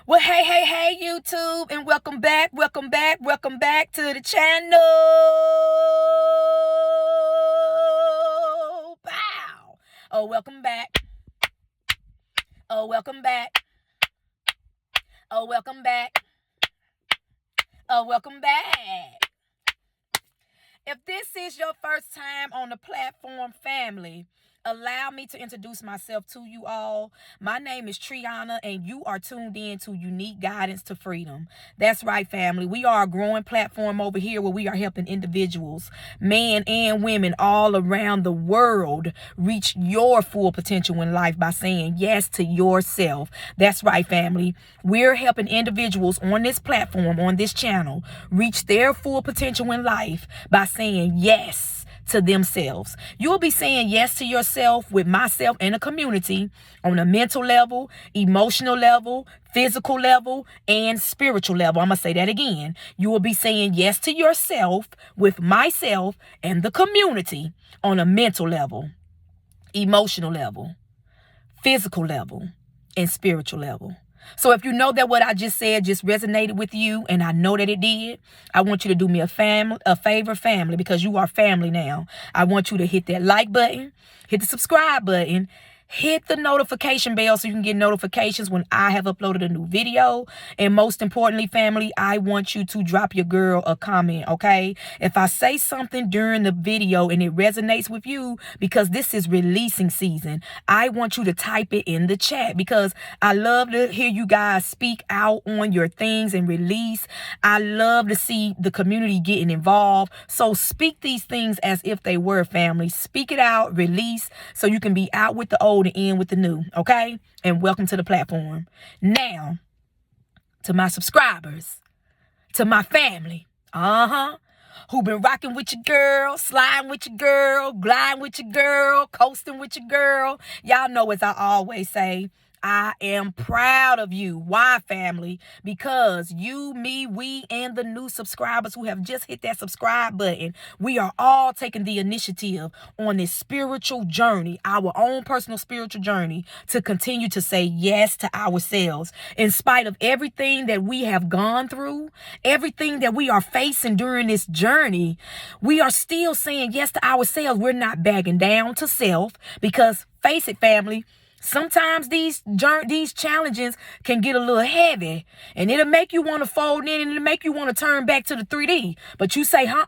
Well, hey, YouTube, and welcome back to the channel. Wow. Oh, welcome back. Oh, welcome back. Oh, welcome back. Oh, welcome back. If this is your first time on the platform, family, allow me to introduce myself to you all. My name is Triana, and you are tuned in to Unique Guidance to Freedom. That's right, family. We are a growing platform over here where we are helping individuals, men and women all around the world, reach your full potential in life by saying yes to yourself. That's right, family. We're helping individuals on this platform, on this channel, reach their full potential in life by saying yes to themselves. You'll be saying yes to yourself with myself and a community on a mental level, emotional level, physical level, and spiritual level. I'm going to say that again. You will be saying yes to yourself with myself and the community on a mental level, emotional level, physical level, and spiritual level. So if you know that what I just said just resonated with you, and I know that it did, I want you to do me a favor, family, because you are family now. I want you to hit that like button, hit the subscribe button, hit the notification bell so you can get notifications when I have uploaded a new video. And most importantly, family, I want you to drop your girl a comment, okay? If I say something during the video and it resonates with you, because this is releasing season, I want you to type it in the chat, because I love to hear you guys speak out on your things and release. I love to see the community getting involved. So speak these things as if they were, family. Speak it out, release, so you can be out with the old and in with the new, okay? And welcome to the platform. Now, to my subscribers, to my family, who been rocking with your girl, sliding with your girl, gliding with your girl, coasting with your girl. Y'all know, as I always say, I am proud of you. Why, family? Because you, me, we, and the new subscribers who have just hit that subscribe button, we are all taking the initiative on this spiritual journey, our own personal spiritual journey, to continue to say yes to ourselves. In spite of everything that we have gone through, everything that we are facing during this journey, we are still saying yes to ourselves. We're not backing down to self, because face it, family, sometimes these challenges can get a little heavy, and it'll make you want to fold in, and it'll make you want to turn back to the 3D. But you say, hell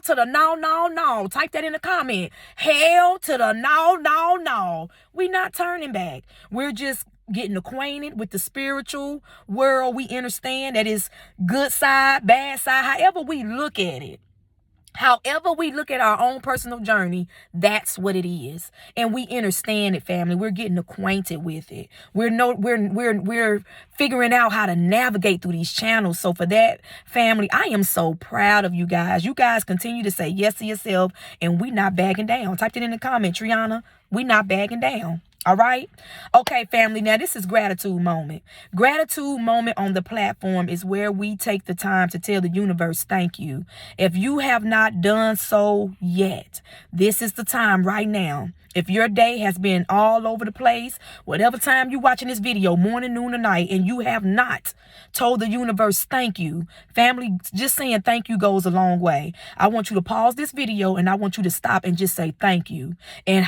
to the no. Type that in the comment. Hell to the no. We're not turning back. We're just getting acquainted with the spiritual world. We understand that it's good side, bad side, however we look at it. However we look at our own personal journey, that's what it is. And we understand it, family. We're getting acquainted with it. We're figuring out how to navigate through these channels. So for that, family, I am so proud of you guys. You guys continue to say yes to yourself, and we not backing down. Type it in the comment, Triana. We not backing down. All right. Okay, family. Now, this is gratitude moment. Gratitude moment on the platform is where we take the time to tell the universe thank you. If you have not done so yet, this is the time right now. If your day has been all over the place, whatever time you're watching this video, morning, noon, or night, and you have not told the universe thank you, family, just saying thank you goes a long way. I want you to pause this video, and I want you to stop and just say thank you. And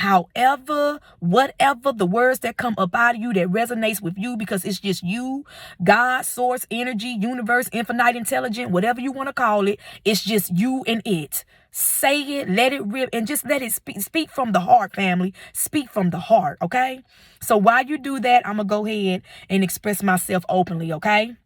whatever the words that come up out of you that resonates with you, because it's just you, God, source, energy, universe, infinite intelligence, whatever you want to call it, it's just you and it. Say it, let it rip, and just let it speak from the heart, family. Speak from the heart, okay? So while you do that, I'm going to go ahead and express myself openly, okay?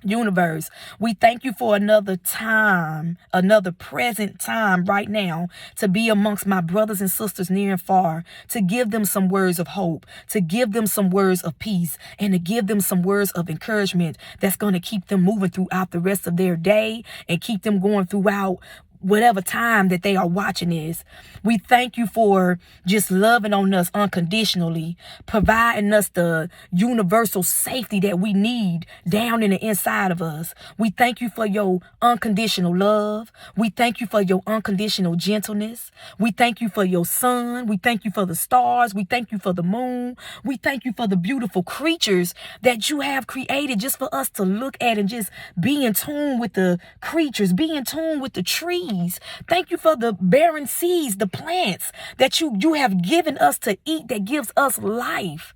Universe, we thank you for another time, another present time right now, to be amongst my brothers and sisters near and far, to give them some words of hope, to give them some words of peace, and to give them some words of encouragement that's going to keep them moving throughout the rest of their day and keep them going throughout whatever time that they are watching this. We thank you for just loving on us unconditionally, providing us the universal safety that we need down in the inside of us. We thank you for your unconditional love. We thank you for your unconditional gentleness. We thank you for your sun. We thank you for the stars. We thank you for the moon. We thank you for the beautiful creatures that you have created just for us to look at and just be in tune with the creatures, be in tune with the trees. Thank you for the barren seeds, the plants that you have given us to eat that gives us life.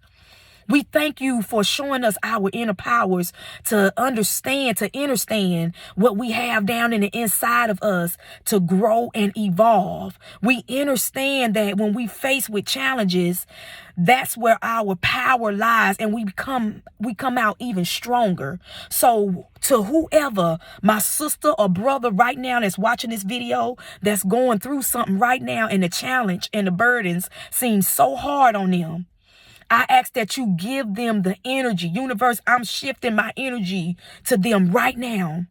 We thank you for showing us our inner powers to understand what we have down in the inside of us to grow and evolve. We understand that when we face with challenges, that's where our power lies, and we come out even stronger. So to whoever, my sister or brother right now that's watching this video, that's going through something right now, and the challenge and the burdens seem so hard on them, I ask that you give them the energy. Universe, I'm shifting my energy to them right now.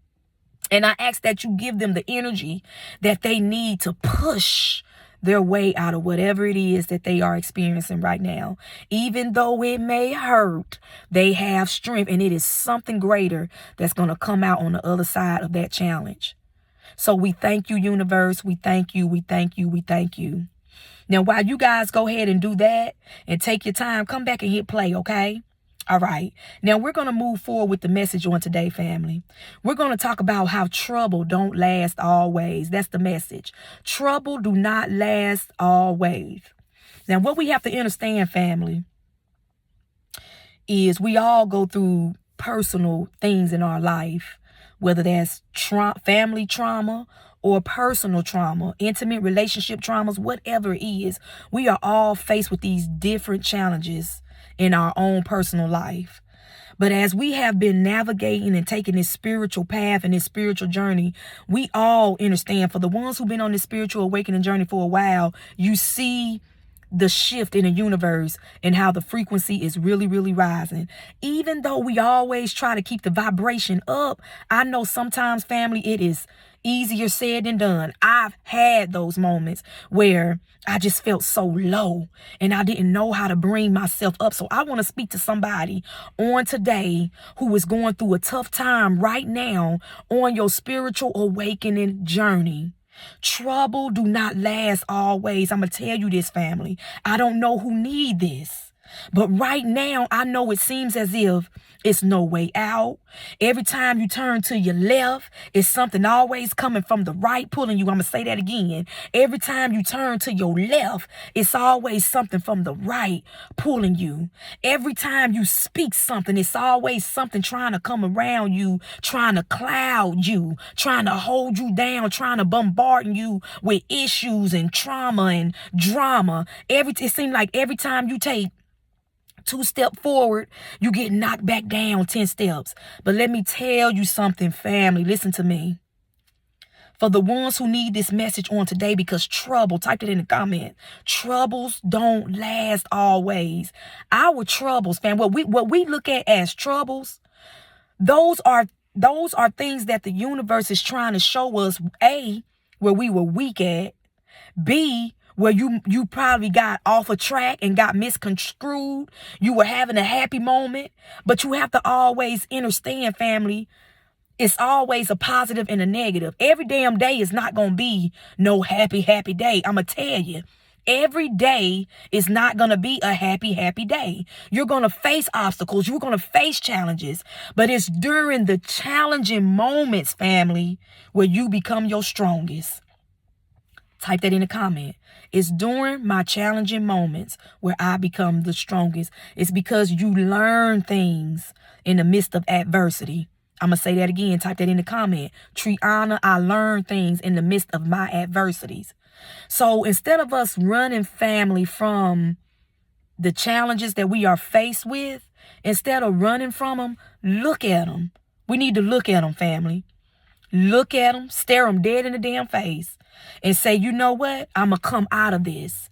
And I ask that you give them the energy that they need to push their way out of whatever it is that they are experiencing right now. Even though it may hurt, they have strength, and it is something greater that's going to come out on the other side of that challenge. So we thank you, universe. We thank you. We thank you. We thank you. Now, while you guys go ahead and do that and take your time, come back and hit play, okay? All right. Now, we're going to move forward with the message on today, family. We're going to talk about how trouble don't last always. That's the message. Trouble do not last always. Now, what we have to understand, family, is we all go through personal things in our life, whether that's family trauma or personal trauma, intimate relationship traumas, whatever it is. We are all faced with these different challenges in our own personal life. But as we have been navigating and taking this spiritual path and this spiritual journey, we all understand, for the ones who've been on this spiritual awakening journey for a while, you see the shift in the universe and how the frequency is really, really rising. Even though we always try to keep the vibration up, I know sometimes, family, it is easier said than done. I've had those moments where I just felt so low and I didn't know how to bring myself up. So I want to speak to somebody on today who is going through a tough time right now on your spiritual awakening journey. Trouble do not last always. I'm going to tell you this, family. I don't know who need this, but right now I know it seems as if it's no way out. Every time you turn to your left, it's something always coming from the right pulling you. I'm going to say that again. Every time you turn to your left, it's always something from the right pulling you. Every time you speak something, it's always something trying to come around you, trying to cloud you, trying to hold you down, trying to bombard you with issues and trauma and drama. It seems like every time you take 2 steps forward, you get knocked back down 10 steps. But let me tell you something, family. Listen to me. For the ones who need this message on today, because trouble, type it in the comment. Troubles don't last always. Our troubles, fam, what we look at as troubles, those are things that the universe is trying to show us, A, where we were weak at, B, where you probably got off a track and got misconstrued. You were having a happy moment, but you have to always understand, family, it's always a positive and a negative. Every damn day is not going to be no happy day. I'm going to tell you, every day is not going to be a happy day. You're going to face obstacles. You're going to face challenges, but it's during the challenging moments, family, where you become your strongest. Type that in the comment. It's during my challenging moments where I become the strongest. It's because you learn things in the midst of adversity. I'm going to say that again. Type that in the comment. Triana, I learn things in the midst of my adversities. So instead of us running, family, from the challenges that we are faced with, instead of running from them, look at them. We need to look at them, family. Look at them, stare them dead in the damn face, and say, you know what? I'm going to come out of this.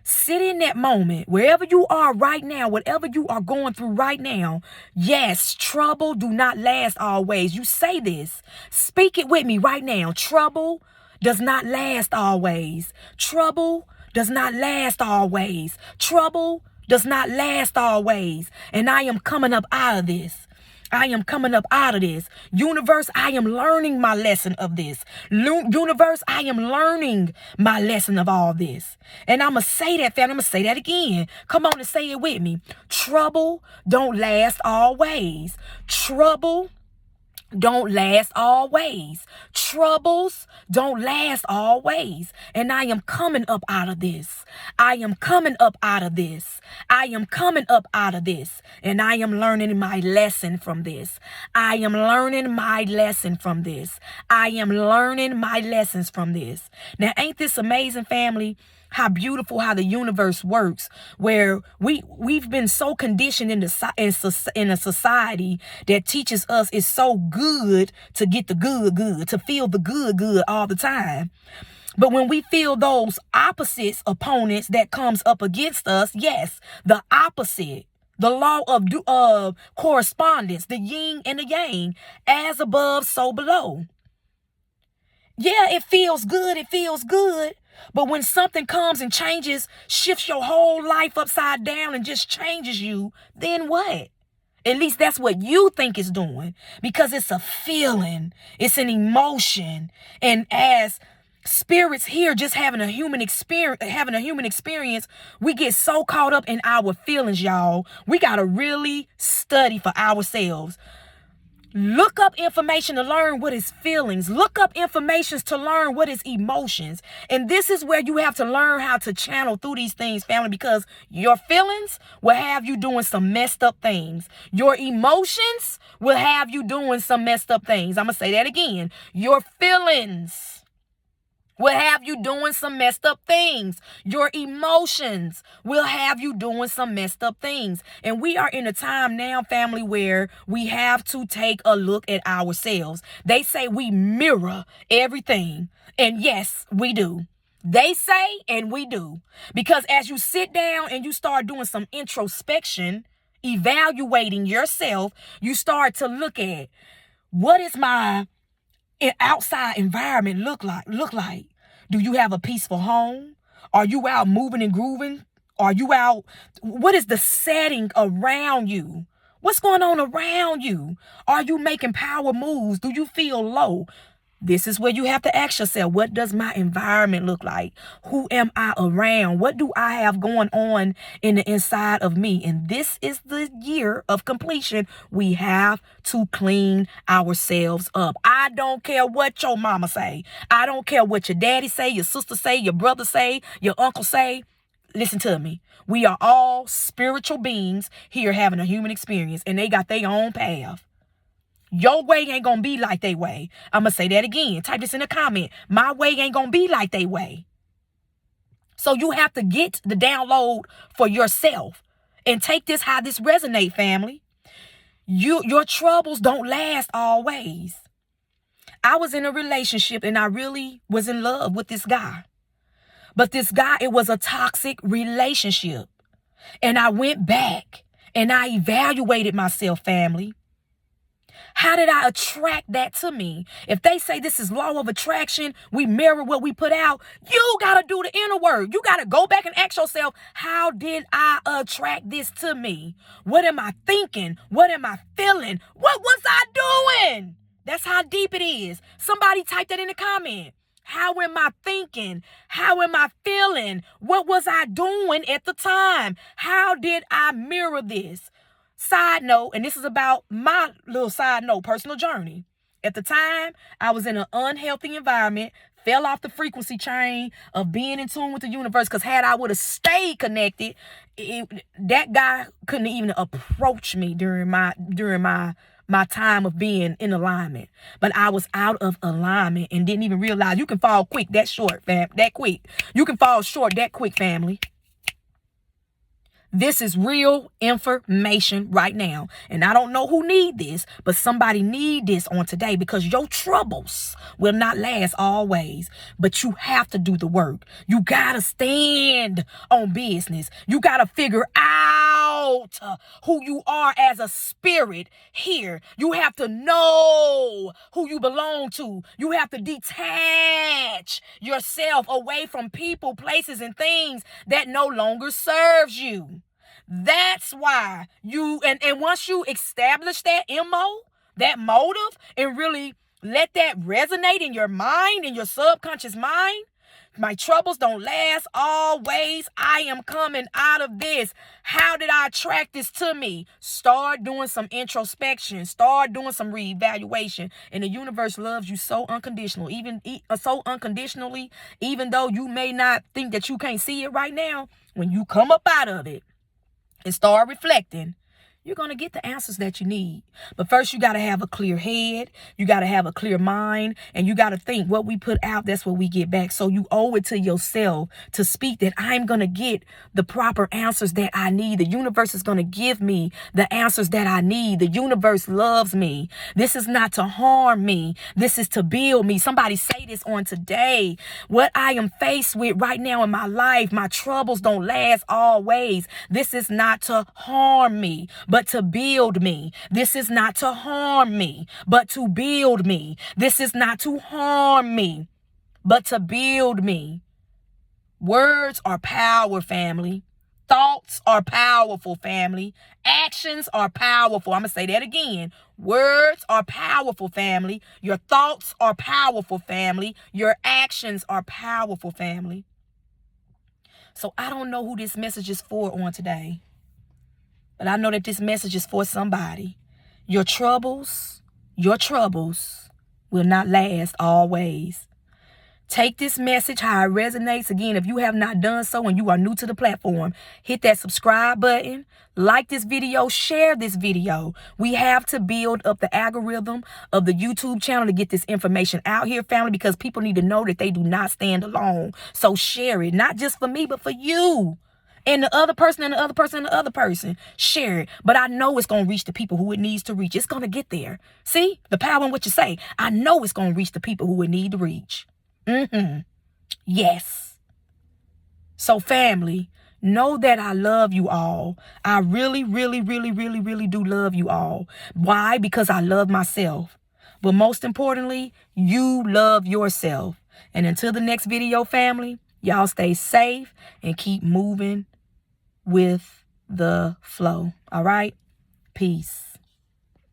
Sit in that moment, wherever you are right now, whatever you are going through right now. Yes, trouble do not last always. You say this. Speak it with me right now. Trouble does not last always. Trouble does not last always. Trouble does not last always. And I am coming up out of this. I am coming up out of this. Universe, I am learning my lesson of this. Universe, I am learning my lesson of all this. And I'm going to say that, family. I'm going to say that again. Come on and say it with me. Trouble don't last always. Trouble don't last always. Troubles don't last always. And I am coming up out of this. I am coming up out of this. I am coming up out of this. And I am learning my lesson from this. I am learning my lesson from this. I am learning my lessons from this. Now, ain't this amazing, family? How beautiful how the universe works, where we've been so conditioned in a society that teaches us it's so good to get the good, to feel the good all the time. But when we feel those opposites opponents that comes up against us, yes, the opposite, the law of correspondence, the yin and the yang, as above, so below. Yeah, it feels good. It feels good. But when something comes and changes, shifts your whole life upside down and just changes you, then what? At least that's what you think it's doing, because it's a feeling. It's an emotion. And as spirits here just having a human experience, we get so caught up in our feelings, y'all. We got to really study for ourselves. Look up information to learn what is feelings. Look up information to learn what is emotions. And this is where you have to learn how to channel through these things, family, because your feelings will have you doing some messed up things. Your emotions will have you doing some messed up things. I'm going to say that again. Your feelings will have you doing some messed up things. Your emotions will have you doing some messed up things. And we are in a time now, family, where we have to take a look at ourselves. They say we mirror everything. And yes, we do. They say, and we do. Because as you sit down and you start doing some introspection, evaluating yourself, you start to look at, what is my outside environment look like? Do you have a peaceful home? Are you out moving and grooving? Are you out? What is the setting around you? What's going on around you? Are you making power moves? Do you feel low? This is where you have to ask yourself, what does my environment look like? Who am I around? What do I have going on in the inside of me? And this is the year of completion. We have to clean ourselves up. I don't care what your mama say. I don't care what your daddy say, your sister say, your brother say, your uncle say. Listen to me. We are all spiritual beings here having a human experience, and they got their own path. Your way ain't gonna be like they way. I'm gonna say that again. Type this in the comment. My way ain't gonna be like they way. So you have to get the download for yourself and take this how this resonate, family. Your troubles don't last always. I was in a relationship and I really was in love with this guy. But this guy, it was a toxic relationship. And I went back and I evaluated myself, family. How did I attract that to me? If they say this is law of attraction, we mirror what we put out, you got to do the inner work. You got to go back and ask yourself, how did I attract this to me? What am I thinking? What am I feeling? What was I doing? That's how deep it is. Somebody type that in the comment. How am I thinking? How am I feeling? What was I doing at the time? How did I mirror this? Side note, and this is about my little side note, personal journey. At the time, I was in an unhealthy environment, fell off the frequency chain of being in tune with the universe, because had I would have stayed connected, that guy couldn't even approach me during my time of being in alignment. But I was out of alignment and didn't even realize you can fall quick that short, fam. That quick. You can fall short that quick, family. This is real information right now. And I don't know who need this, but somebody need this on today, because your troubles will not last always. But you have to do the work. You got to stand on business. You got to figure out who you are as a spirit here. You have to know who you belong to. You have to detach yourself away from people, places, and things that no longer serves you. That's why you, and once you establish that MO, that motive, and really let that resonate in your mind, in your subconscious mind, my troubles don't last always. I am coming out of this. How did I attract this to me? Start doing some introspection. Start doing some reevaluation. And the universe loves you so unconditional, so unconditionally, even though you may not think that you can't see it right now. When you come up out of it and start reflecting, you're going to get the answers that you need. But first, you got to have a clear head. You got to have a clear mind. And you got to think what we put out, that's what we get back. So you owe it to yourself to speak that I'm going to get the proper answers that I need. The universe is going to give me the answers that I need. The universe loves me. This is not to harm me. This is to build me. Somebody say this on today. What I am faced with right now in my life, my troubles don't last always. This is not to harm me, but to build me. This is not to harm me, but to build me. This is not to harm me, but to build me. Words are power, family. Thoughts are powerful, family. Actions are powerful. I'm going to say that again. Words are powerful, family. Your thoughts are powerful, family. Your actions are powerful, family. So I don't know who this message is for on today, but I know that this message is for somebody. Your troubles will not last always. Take this message how it resonates. Again, if you have not done so and you are new to the platform, hit that subscribe button, like this video, share this video. We have to build up the algorithm of the YouTube channel to get this information out here, family, because people need to know that they do not stand alone. So share it, not just for me, but for you. And the other person, and the other person, and the other person. Share it. But I know it's going to reach the people who it needs to reach. It's going to get there. See? The power in what you say. I know it's going to reach the people who it need to reach. Yes. So family, know that I love you all. I really, really, really, really, really do love you all. Why? Because I love myself. But most importantly, you love yourself. And until the next video, family, y'all stay safe and keep moving with the flow. All right? Peace.